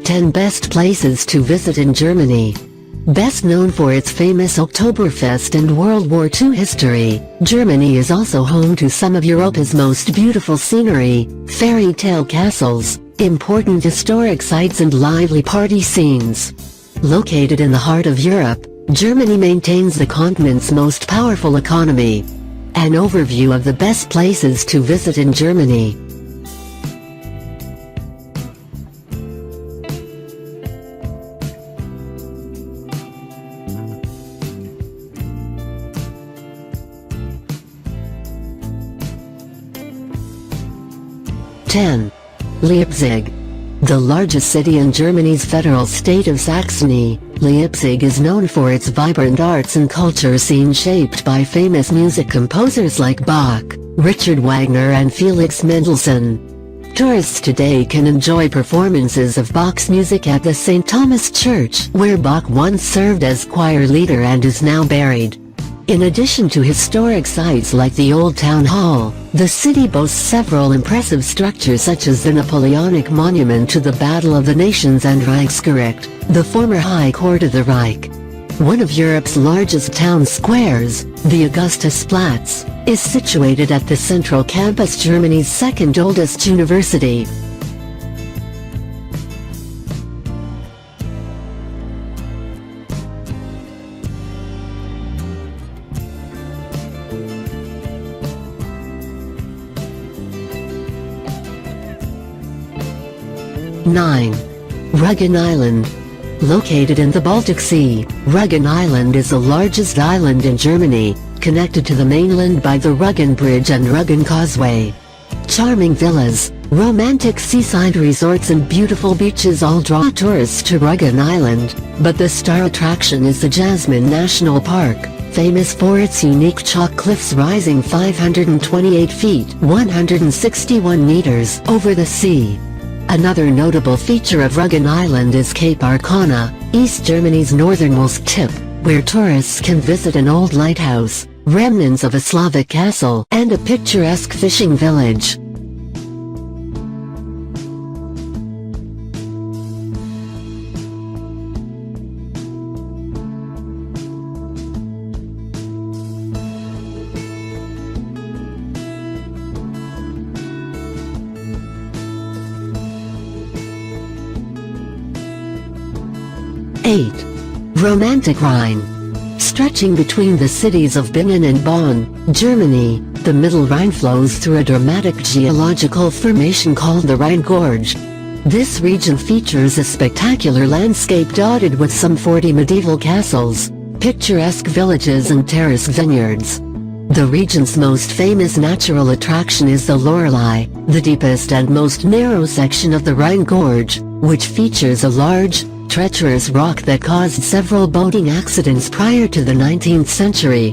10 Best Places to Visit in Germany. Best known for its famous Oktoberfest and World War II history, Germany is also home to some of Europa's most beautiful scenery, fairy tale castles, important historic sites and lively party scenes. Located in the heart of Europe, Germany maintains the continent's most powerful economy. An overview of the best places to visit in Germany. Leipzig. The largest city in Germany's federal state of Saxony, Leipzig is known for its vibrant arts and culture scene shaped by famous music composers like Bach, Richard Wagner and Felix Mendelssohn. Tourists today can enjoy performances of Bach's music at the St. Thomas Church, where Bach once served as choir leader and is now buried. In addition to historic sites like the Old Town Hall, the city boasts several impressive structures such as the Napoleonic Monument to the Battle of the Nations and Reichsgericht, the former High Court of the Reich. One of Europe's largest town squares, the Augustusplatz, is situated at the central campus, Germany's second oldest university. Rugen Island. Located in the Baltic Sea, Rugen Island is the largest island in Germany, connected to the mainland by the Rugen Bridge and Rugen Causeway. Charming villas, romantic seaside resorts and beautiful beaches all draw tourists to Rugen Island, but the star attraction is the Jasmine National Park, famous for its unique chalk cliffs rising 528 feet (161 meters) over the sea. Another notable feature of Rugen Island is Cape Arcana, East Germany's northernmost tip, where tourists can visit an old lighthouse, remnants of a Slavic castle, and a picturesque fishing village. Romantic Rhine. Stretching between the cities of Bingen and Bonn, Germany, the Middle Rhine flows through a dramatic geological formation called the Rhine Gorge. This region features a spectacular landscape dotted with some 40 medieval castles, picturesque villages and terraced vineyards. The region's most famous natural attraction is the Lorelei, the deepest and most narrow section of the Rhine Gorge, which features a large, treacherous rock that caused several boating accidents prior to the 19th century.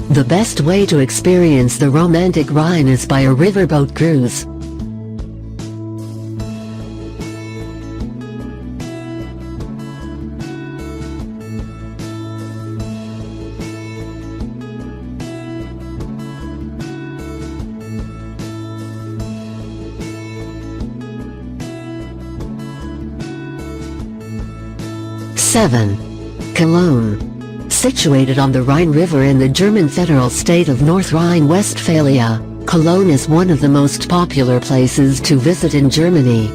The best way to experience the romantic Rhine is by a riverboat cruise. Cologne. Situated on the Rhine River in the German federal state of North Rhine-Westphalia, Cologne is one of the most popular places to visit in Germany.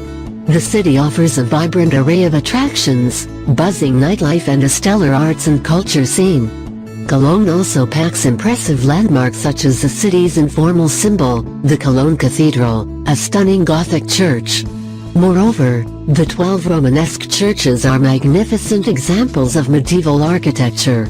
The city offers a vibrant array of attractions, buzzing nightlife and a stellar arts and culture scene. Cologne also packs impressive landmarks such as the city's informal symbol, the Cologne Cathedral, a stunning Gothic church. Moreover, the 12 Romanesque churches are magnificent examples of medieval architecture.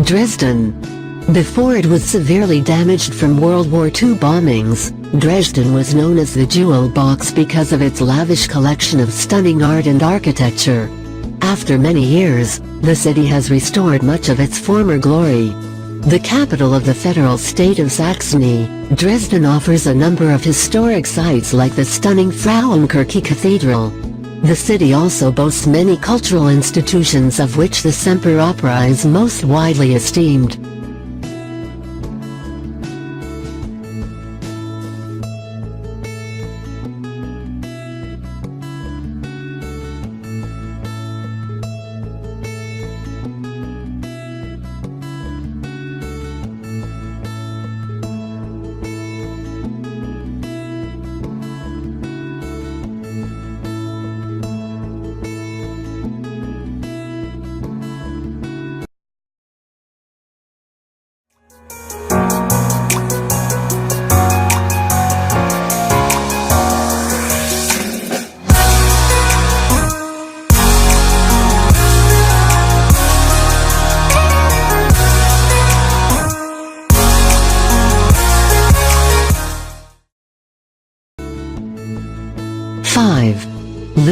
Dresden. Before it was severely damaged from World War II bombings, Dresden was known as the Jewel Box because of its lavish collection of stunning art and architecture. After many years, the city has restored much of its former glory. The capital of the federal state of Saxony, Dresden offers a number of historic sites like the stunning Frauenkirche Cathedral. The city also boasts many cultural institutions, of which the Semper Opera is most widely esteemed.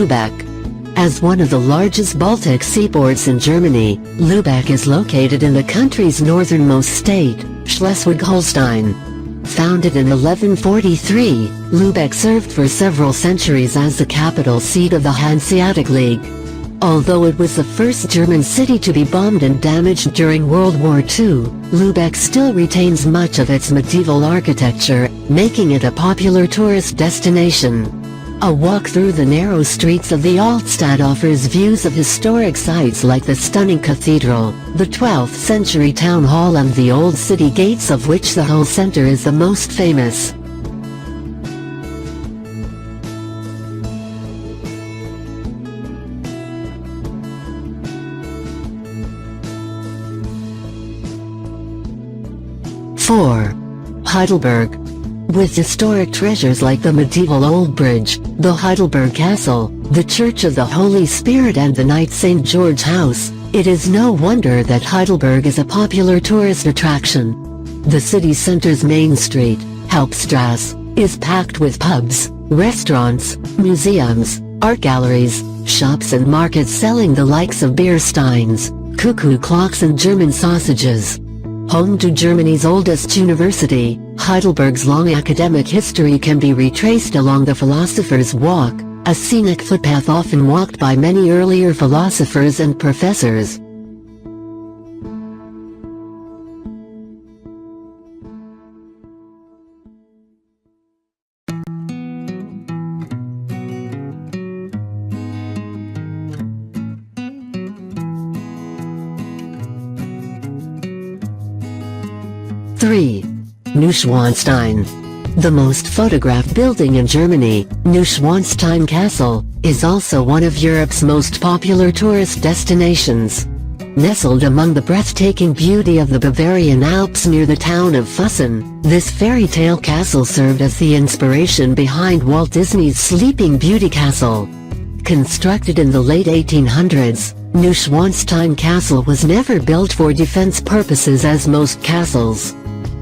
Lubeck. As one of the largest Baltic seaports in Germany, Lubeck is located in the country's northernmost state, Schleswig-Holstein. Founded in 1143, Lubeck served for several centuries as the capital seat of the Hanseatic League. Although it was the first German city to be bombed and damaged during World War II, Lubeck still retains much of its medieval architecture, making it a popular tourist destination. A walk through the narrow streets of the Altstadt offers views of historic sites like the stunning cathedral, the 12th century town hall and the old city gates, of which the whole center is the most famous. Heidelberg. With historic treasures like the medieval Old Bridge, the Heidelberg Castle, the Church of the Holy Spirit and the Knight St. George House, it is no wonder that Heidelberg is a popular tourist attraction. The city center's main street, Hauptstrasse, is packed with pubs, restaurants, museums, art galleries, shops and markets selling the likes of beer steins, cuckoo clocks and German sausages. Home to Germany's oldest university, Heidelberg's long academic history can be retraced along the Philosopher's Walk, a scenic footpath often walked by many earlier philosophers and professors. Neuschwanstein. The most photographed building in Germany, Neuschwanstein Castle, is also one of Europe's most popular tourist destinations. Nestled among the breathtaking beauty of the Bavarian Alps near the town of Füssen, this fairy tale castle served as the inspiration behind Walt Disney's Sleeping Beauty Castle. Constructed in the late 1800s, Neuschwanstein Castle was never built for defense purposes as most castles.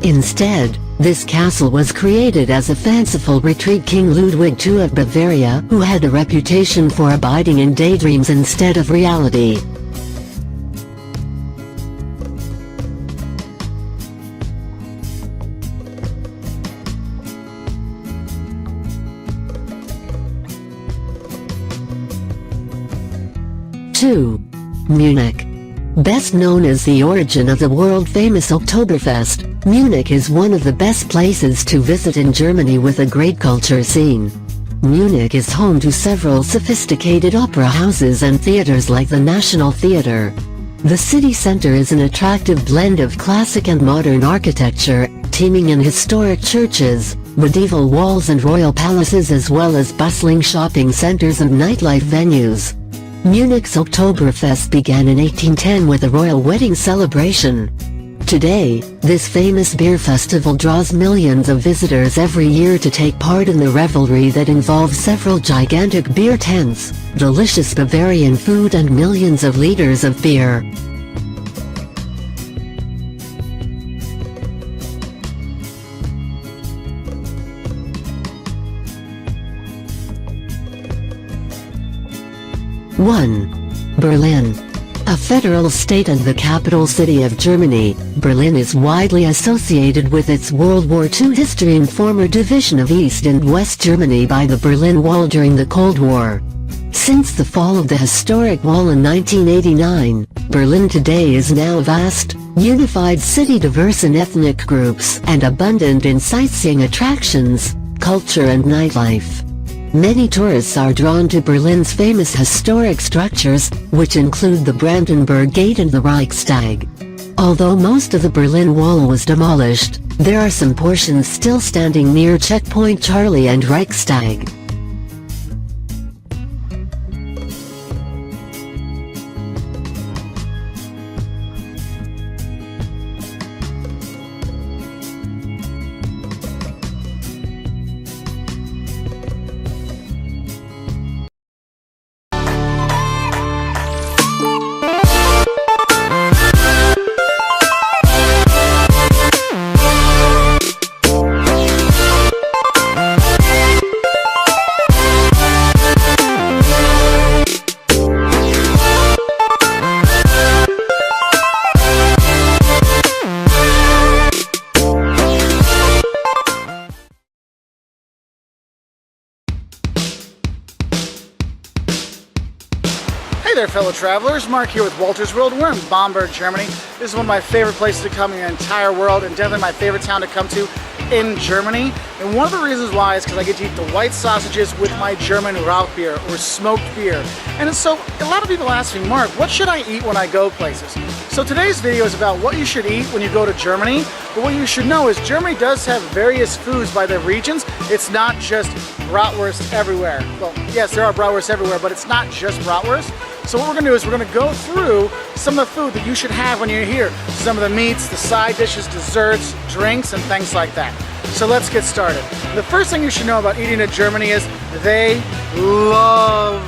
Instead, this castle was created as a fanciful retreat. King Ludwig II of Bavaria, who had a reputation for abiding in daydreams instead of reality. Munich. Best known as the origin of the world-famous Oktoberfest, Munich is one of the best places to visit in Germany with a great culture scene. Munich is home to several sophisticated opera houses and theaters like the National Theatre. The city center is an attractive blend of classic and modern architecture, teeming in historic churches, medieval walls and royal palaces, as well as bustling shopping centers and nightlife venues. Munich's Oktoberfest began in 1810 with a royal wedding celebration. Today, this famous beer festival draws millions of visitors every year to take part in the revelry that involves several gigantic beer tents, delicious Bavarian food and millions of liters of beer. Berlin. A federal state and the capital city of Germany, Berlin is widely associated with its World War II history and former division of East and West Germany by the Berlin Wall during the Cold War. Since the fall of the historic wall in 1989, Berlin today is now a vast, unified city diverse in ethnic groups and abundant in sightseeing attractions, culture and nightlife. Many tourists are drawn to Berlin's famous historic structures, which include the Brandenburg Gate and the Reichstag. Although most of the Berlin Wall was demolished, there are some portions still standing near Checkpoint Charlie and Reichstag. Hey there fellow travelers, Mark here with Walter's World. We're in Bamberg, Germany. This is one of my favorite places to come in the entire world and definitely my favorite town to come to in Germany. And one of the reasons why is because I get to eat the white sausages with my German Rauchbier or smoked beer. And so a lot of people ask me, Mark, what should I eat when I go places? So today's video is about what you should eat when you go to Germany. But what you should know is Germany does have various foods by the regions. It's not just bratwurst everywhere. Well, yes, there are bratwursts everywhere, but it's not just bratwurst. So what we're going to do is we're going to go through some of the food that you should have when you're here. Some of the meats, the side dishes, desserts, drinks, and things like that. So let's get started. The first thing you should know about eating in Germany is they love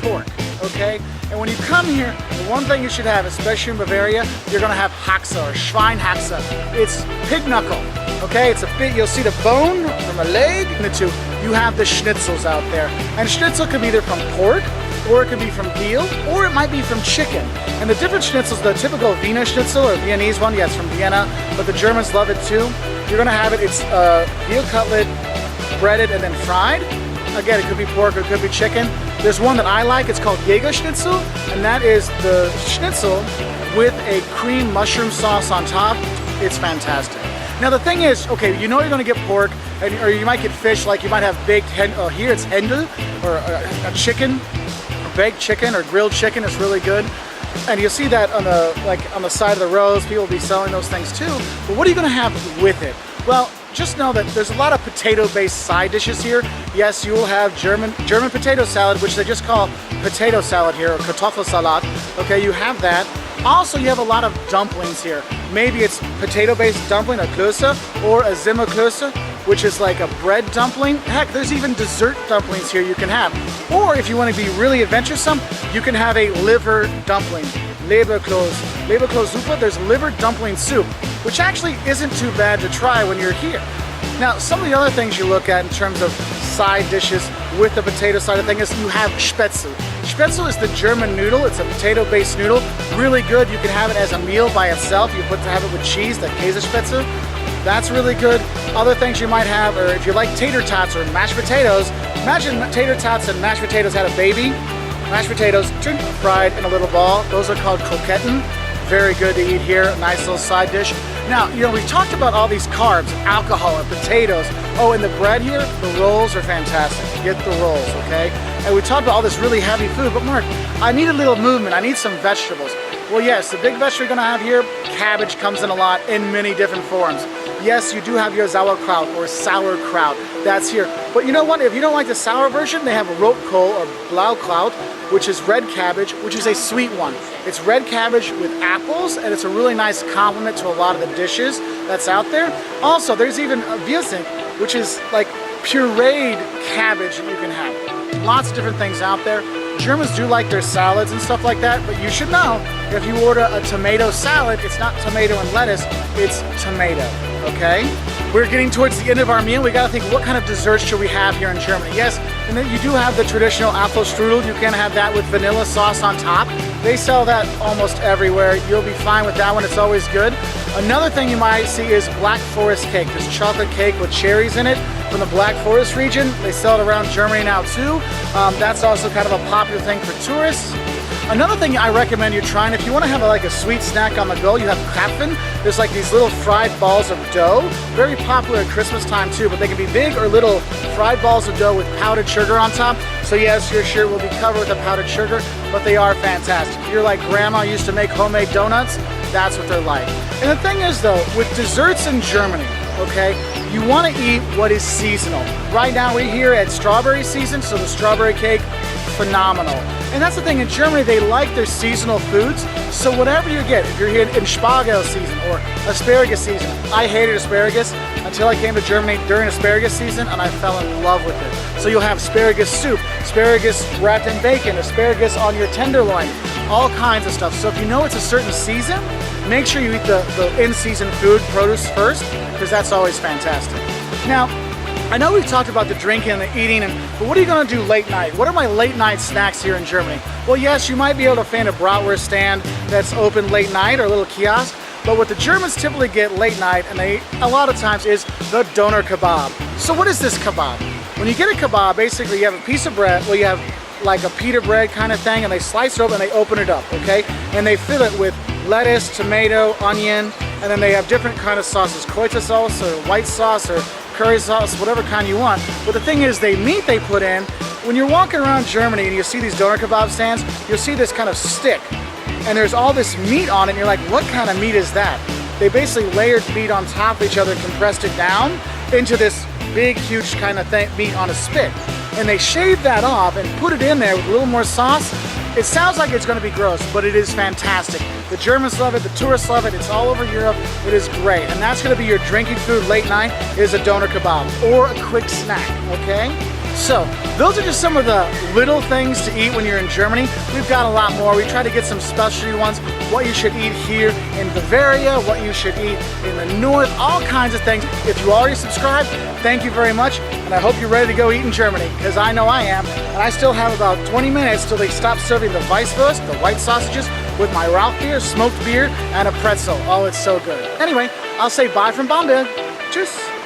pork, okay? And when you come here, the one thing you should have, especially in Bavaria, you're going to have Haxe or Schweinhaxe. It's pig knuckle, okay? It's a bit, you'll see the bone from a leg. And the two, you have the schnitzels out there. And schnitzel could be either from pork, or it could be from veal, or it might be from chicken. And the different schnitzels, the typical Wiener schnitzel or Viennese one, yeah, it's from Vienna, but the Germans love it too. You're gonna have it, it's veal cutlet, breaded and then fried. Again, it could be pork or it could be chicken. There's one that I like, it's called Jäger Schnitzel, and that is the schnitzel with a cream mushroom sauce on top. It's fantastic. Now the thing is, okay, you know you're gonna get pork, or you might get fish, like you might have baked, here it's Händel, or a chicken, baked chicken or grilled chicken is really good, and you'll see that on the side of the roads. People will be selling those things too. But what are you going to have with it? Well, just know that there's a lot of potato-based side dishes here. Yes, you will have German potato salad, which they just call potato salad here, or Kartoffelsalat. Okay, you have that. Also, you have a lot of dumplings here. Maybe it's potato-based dumpling, a Klöße, or a Zimmerklöße, which is like a bread dumpling. Heck, there's even dessert dumplings here you can have. Or if you want to be really adventuresome, you can have a liver dumpling, Leberklößsuppe. There's liver dumpling soup, which actually isn't too bad to try when you're here. Now, some of the other things you look at in terms of side dishes with the potato side of things is you have Spätzle. Spätzle is the German noodle. It's a potato-based noodle. Really good. You can have it as a meal by itself. You have it with cheese, the Käsespätzle. That's really good. Other things you might have, or if you like tater tots or mashed potatoes, imagine tater tots and mashed potatoes had a baby. Mashed potatoes fried in a little ball. Those are called Kroketten. Very good to eat here. Nice little side dish. Now, you know, we talked about all these carbs, alcohol, and potatoes. Oh, and the bread here, the rolls are fantastic. Get the rolls, okay? And we talked about all this really heavy food, but Mark, I need a little movement. I need some vegetables. Well, yes, the big vegetable you're gonna have here, cabbage comes in a lot in many different forms. Yes, you do have your sauerkraut or sauerkraut. That's here. But you know what? If you don't like the sour version, they have Rotkohl or Blaukraut, which is red cabbage, which is a sweet one. It's red cabbage with apples, and it's a really nice complement to a lot of the dishes that's out there. Also, there's even a Wirsing, which is like pureed cabbage that you can have. Lots of different things out there. Germans do like their salads and stuff like that, but you should know, if you order a tomato salad, it's not tomato and lettuce, it's tomato, okay? we're getting towards the end of our meal. We gotta think, what kind of dessert should we have here in Germany? Yes, and then you do have the traditional Apfelstrudel. You can have that with vanilla sauce on top. They sell that almost everywhere. You'll be fine with that one, it's always good. Another thing you might see is Black Forest cake, this chocolate cake with cherries in it from the Black Forest region. They sell it around Germany now too. That's also kind of a popular thing for tourists. Another thing I recommend you trying, if you want to have like a sweet snack on the go, you have Krapfen. There's like these little fried balls of dough, very popular at Christmas time too, but they can be big or little fried balls of dough with powdered sugar on top. So yes, your shirt will be covered with the powdered sugar, but they are fantastic. If you're like grandma used to make homemade donuts, that's what they're like. And the thing is though, with desserts in Germany, okay, you want to eat what is seasonal. Right now we're here at strawberry season, so the strawberry cake, phenomenal. And that's the thing, in Germany they like their seasonal foods, so whatever you get, if you're here in Spargel season or asparagus season, I hated asparagus until I came to Germany during asparagus season and I fell in love with it. So you'll have asparagus soup, asparagus wrapped in bacon, asparagus on your tenderloin, all kinds of stuff. So if you know it's a certain season, make sure you eat the in-season food, produce first, because that's always fantastic. Now, I know we've talked about the drinking and the eating, but what are you going to do late night? What are my late night snacks here in Germany? Well, yes, you might be able to find a bratwurst stand that's open late night or a little kiosk, but what the Germans typically get late night, and they a lot of times, is the doner kebab. So what is this kebab? When you get a kebab, basically you have a piece of bread, well you have like a pita bread kind of thing, and they slice it open and they open it up, okay? And they fill it with lettuce, tomato, onion, and then they have different kind of sauces, Kräuter sauce or white sauce or curry sauce, whatever kind you want. But the thing is, the meat they put in, when you're walking around Germany and you see these doner kebab stands, you'll see this kind of stick, and there's all this meat on it, and you're like, what kind of meat is that? They basically layered meat on top of each other and compressed it down into this big, huge kind of meat on a spit. And they shave that off and put it in there with a little more sauce. It sounds like it's going to be gross, but it is fantastic. The Germans love it, the tourists love it, it's all over Europe, it is great. And that's going to be your drinking food late night, is a doner kebab, or a quick snack, okay? So, those are just some of the little things to eat when you're in Germany. We've got a lot more. We try to get some specialty ones, what you should eat here in Bavaria, what you should eat in the north, all kinds of things. If you already subscribed, thank you very much, and I hope you're ready to go eat in Germany, because I know I am, and I still have about 20 minutes till they stop serving the Weisswurst, the white sausages, with my Rauch beer, smoked beer, and a pretzel. Oh, it's so good. Anyway, I'll say bye from Bamberg. Tschüss.